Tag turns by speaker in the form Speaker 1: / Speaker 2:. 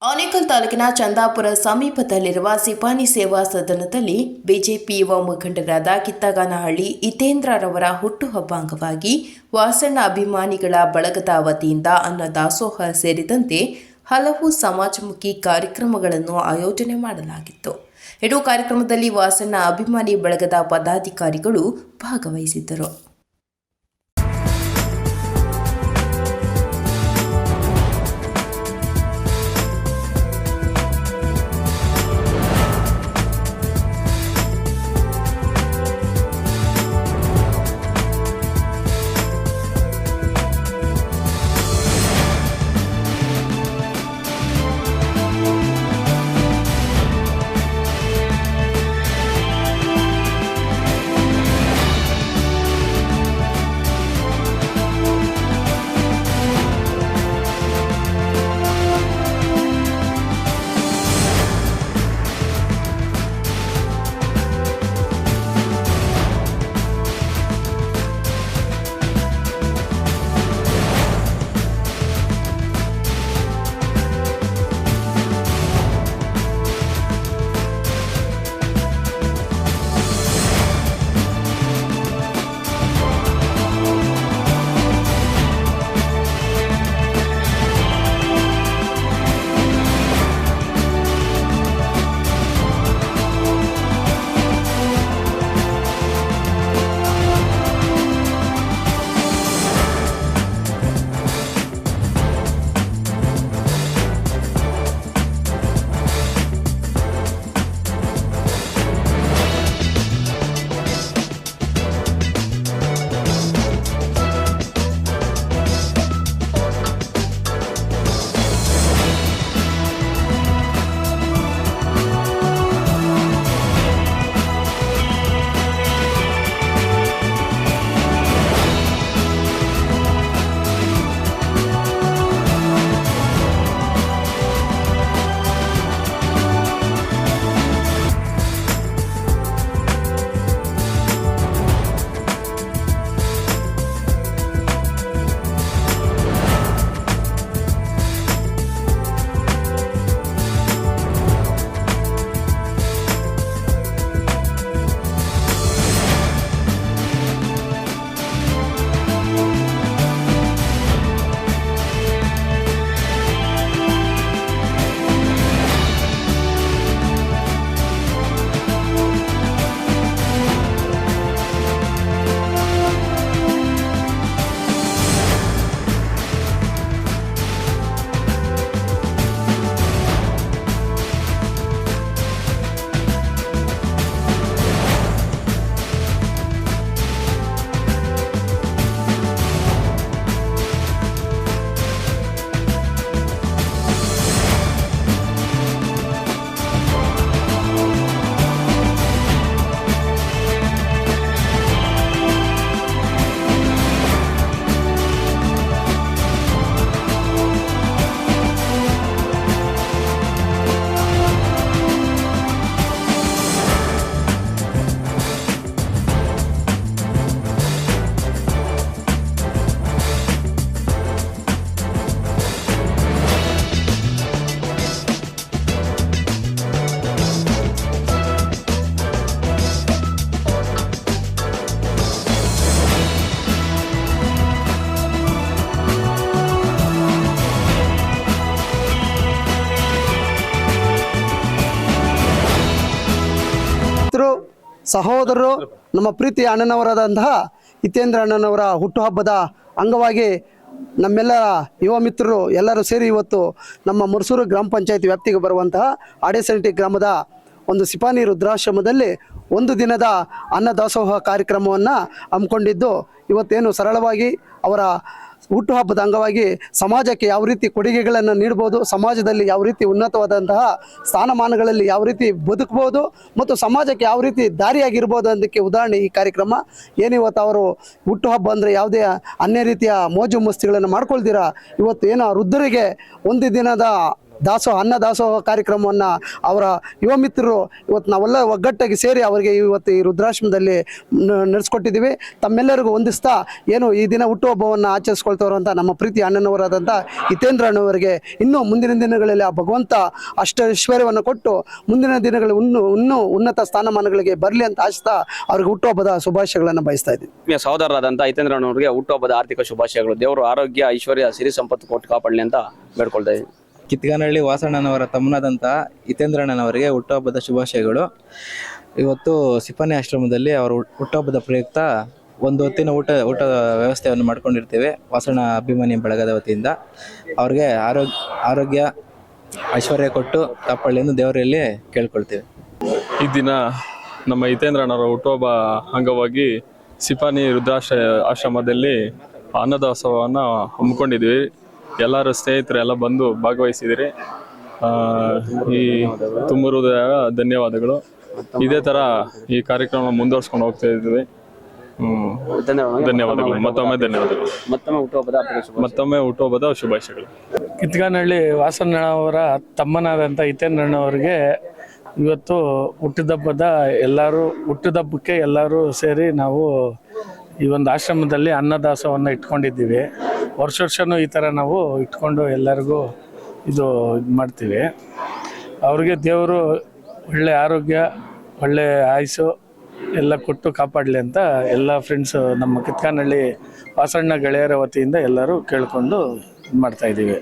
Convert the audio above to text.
Speaker 1: ಆನೇಕಲ್ ತಾಲೂಕಿನ ಚಂದಾಪುರ ಸಮೀಪದಲ್ಲಿರುವ ಸಿಪಾನಿ ಸೇವಾ ಸದನದಲ್ಲಿ ಬಿಜೆಪಿ ಯುವ ಮುಖಂಡರಾದ ಕಿತ್ತಗಾನಹಳ್ಳಿ ಹಿತೇಂದ್ರರವರ ಹುಟ್ಟುಹಬ್ಬ ಅಂಗವಾಗಿ ವಾಸಣ್ಣ ಅಭಿಮಾನಿಗಳ ಬಳಗದ ವತಿಯಿಂದ ಅನ್ನ ದಾಸೋಹ ಸೇರಿದಂತೆ ಹಲವು ಸಮಾಜಮುಖಿ ಕಾರ್ಯಕ್ರಮಗಳನ್ನು ಆಯೋಜನೆ ಮಾಡಲಾಗಿತ್ತು. ಇಡೀ ಕಾರ್ಯಕ್ರಮದಲ್ಲಿ ವಾಸಣ್ಣ ಅಭಿಮಾನಿ ಬಳಗದ ಪದಾಧಿಕಾರಿಗಳು ಭಾಗವಹಿಸಿದ್ದರು.
Speaker 2: ಸಹೋದರರು ನಮ್ಮ ಪ್ರೀತಿಯ ಅಣ್ಣನವರಾದಂತಹ ಹಿತೇಂದ್ರ ಅಣ್ಣನವರ ಹುಟ್ಟುಹಬ್ಬದ ಅಂಗವಾಗಿ ನಮ್ಮೆಲ್ಲರ ಯುವ ಮಿತ್ರರು ಎಲ್ಲರೂ ಸೇರಿ ಇವತ್ತು ನಮ್ಮ ಮುರ್ಸೂರು ಗ್ರಾಮ ಪಂಚಾಯತ್ ವ್ಯಾಪ್ತಿಗೆ ಬರುವಂತಹ ಆಡೇಸಂಟಿ ಗ್ರಾಮದ ಒಂದು ಸಿಪಾನಿ ವೃದ್ಧಾಶ್ರಮದಲ್ಲಿ ಒಂದು ದಿನದ ಅನ್ನದಾಸೋಹ ಕಾರ್ಯಕ್ರಮವನ್ನು ಹಮ್ಮಿಕೊಂಡಿದ್ದು ಇವತ್ತೇನು ಸರಳವಾಗಿ ಅವರ ಹುಟ್ಟುಹಬ್ಬದ ಅಂಗವಾಗಿ ಸಮಾಜಕ್ಕೆ ಯಾವ ರೀತಿ ಕೊಡುಗೆಗಳನ್ನು ನೀಡಬಹುದು, ಸಮಾಜದಲ್ಲಿ ಯಾವ ರೀತಿ ಉನ್ನತವಾದಂತಹ ಸ್ಥಾನಮಾನಗಳಲ್ಲಿ ಯಾವ ರೀತಿ ಬದುಕಬಹುದು ಮತ್ತು ಸಮಾಜಕ್ಕೆ ಯಾವ ರೀತಿ ದಾರಿಯಾಗಿರ್ಬೋದು ಅನ್ನೋದಕ್ಕೆ ಉದಾಹರಣೆ ಈ ಕಾರ್ಯಕ್ರಮ. ಏನಿವತ್ತು ಅವರು ಹುಟ್ಟುಹಬ್ಬ ಅಂದರೆ ಯಾವುದೇ ಅನ್ಯ ರೀತಿಯ ಮೋಜು ಮಸ್ತಿಗಳನ್ನು ಮಾಡ್ಕೊಳ್ದಿರ ಇವತ್ತು ಏನೋ ವೃದ್ಧರಿಗೆ ಒಂದು ದಿನದ ಅನ್ನ ದಾಸೋಹ ಕಾರ್ಯಕ್ರಮವನ್ನು ಅವರ ಯುವ ಮಿತ್ರರು ಇವತ್ತು ನಾವೆಲ್ಲ ಒಗ್ಗಟ್ಟಾಗಿ ಸೇರಿ ಅವರಿಗೆ ಇವತ್ತು ಈ ವೃದ್ಧಾಶ್ರಮದಲ್ಲಿ ನಡೆಸ್ಕೊಟ್ಟಿದ್ದೀವಿ. ತಮ್ಮೆಲ್ಲರಿಗೂ ಹೊಂದಿಸ್ತಾ ಏನು ಈ ದಿನ ಹುಟ್ಟುಹಬ್ಬವನ್ನು ಆಚರಿಸ್ಕೊಳ್ತವ್ರಂಥ ನಮ್ಮ ಪ್ರೀತಿ ಅಣ್ಣನವರಾದಂಥ ಹಿತೇಂದ್ರ ಅಣ್ಣವರಿಗೆ ಇನ್ನೂ ಮುಂದಿನ ದಿನಗಳಲ್ಲಿ ಆ ಭಗವಂತ ಐಶ್ವರ್ಯವನ್ನು ಕೊಟ್ಟು ಮುಂದಿನ ದಿನಗಳು ಇನ್ನೂ ಉನ್ನತ ಸ್ಥಾನಮಾನಗಳಿಗೆ ಬರಲಿ ಅಂತ ಆಶಿಸ್ತಾ ಅವ್ರಿಗೆ ಹುಟ್ಟುಹಬ್ಬದ ಶುಭಾಶಯಗಳನ್ನು ಬಯಸ್ತಾ ಇದ್ದೀನಿ.
Speaker 3: ಸಹೋದರರಾದಂಥ ಹಿತೇಂದ್ರ ಅಣ್ಣವರಿಗೆ ಹುಟ್ಟುಹಬ್ಬದ ಆರ್ಥಿಕ ಶುಭಾಶಯಗಳು. ದೇವರು ಆರೋಗ್ಯ, ಐಶ್ವರ್ಯ, ಸಿರಿ ಸಂಪತ್ತು ಕೊಟ್ಟು ಕಾಪಾಡಲಿ ಅಂತ ಬೇಡ್ಕೊಳ್ತಾ ಇದ್ದೀನಿ.
Speaker 4: ಕಿತ್ಗಾನಹಳ್ಳಿ ವಾಸಣ್ಣನವರ ತಮ್ಮನಾದಂಥ ಹಿತೇಂದ್ರಣ್ಣನವರಿಗೆ ಹುಟ್ಟುಹಬ್ಬದ ಶುಭಾಶಯಗಳು. ಇವತ್ತು ಸಿಪಾನಿ ಆಶ್ರಮದಲ್ಲಿ ಅವರ ಹುಟ್ಟುಹಬ್ಬದ ಪ್ರಯುಕ್ತ ಒಂದು ಹೊತ್ತಿನ ಊಟ ವ್ಯವಸ್ಥೆಯನ್ನು ಮಾಡ್ಕೊಂಡಿರ್ತೇವೆ ವಾಸಣ್ಣ ಅಭಿಮಾನಿ ಬಳಗದ ವತಿಯಿಂದ. ಅವ್ರಿಗೆ ಆರೋಗ್ಯ ಐಶ್ವರ್ಯ ಕೊಟ್ಟು ಕಾಪಾಡಲಿ ಎಂದು ದೇವರಲ್ಲಿ ಕೇಳ್ಕೊಳ್ತೇವೆ.
Speaker 5: ಈ ದಿನ ನಮ್ಮ ಹಿತೇಂದ್ರಣ್ಣವರ ಹುಟ್ಟುಹಬ್ಬ ಅಂಗವಾಗಿ ಸಿಪಾನಿ ಆಶ್ರಮದಲ್ಲಿ ಅನ್ನದಾಸೋಹವನ್ನು ಹಮ್ಮಿಕೊಂಡಿದ್ವಿ. ಎಲ್ಲರೂ ಸ್ನೇಹಿತರು ಎಲ್ಲ ಬಂದು ಭಾಗವಹಿಸಿದಿರಿ. ಈ ತುಂಬ ಧನ್ಯವಾದಗಳು. ಇದೇ ಥರ ಈ ಕಾರ್ಯಕ್ರಮ ಮುಂದುವರ್ಸ್ಕೊಂಡು ಹೋಗ್ತಾ ಇದ್ವಿ. ಧನ್ಯವಾದಗಳು. ಮತ್ತೊಮ್ಮೆ ಧನ್ಯವಾದಗಳು. ಮತ್ತೊಮ್ಮೆ ಹುಟ್ಟುಹಬ್ಬದ ಶುಭಾಶಯಗಳು.
Speaker 6: ಕಿತ್ಗಾನಹಳ್ಳಿ ವಾಸಣ್ಣವರ ತಮ್ಮನಾದಂಥ ಹಿತೇಂದ್ರಣ್ಣವರಿಗೆ ಇವತ್ತು ಹುಟ್ಟಿದಬ್ಬಕ್ಕೆ ಎಲ್ಲರೂ ಸೇರಿ ನಾವು ಈ ಒಂದು ಆಶ್ರಮದಲ್ಲಿ ಅನ್ನದಾಸೋಹವನ್ನು ಇಟ್ಕೊಂಡಿದ್ದೀವಿ. ವರ್ಷನೂ ಈ ಥರ ನಾವು ಇಟ್ಕೊಂಡು ಎಲ್ಲರಿಗೂ ಇದು ಮಾಡ್ತೀವಿ. ಅವ್ರಿಗೆ ದೇವರು ಒಳ್ಳೆ ಆರೋಗ್ಯ, ಒಳ್ಳೆ ಆಯುಸ್ಸು ಎಲ್ಲ ಕೊಟ್ಟು ಕಾಪಾಡಲಿ ಅಂತ ಎಲ್ಲ ಫ್ರೆಂಡ್ಸು ನಮ್ಮ ಕಿತ್ಗಾನಹಳ್ಳಿ ವಾಸಣ್ಣ ಗೆಳೆಯರ ವತಿಯಿಂದ ಎಲ್ಲರೂ ಕೇಳ್ಕೊಂಡು ಮಾಡ್ತಾಯಿದ್ದೀವಿ.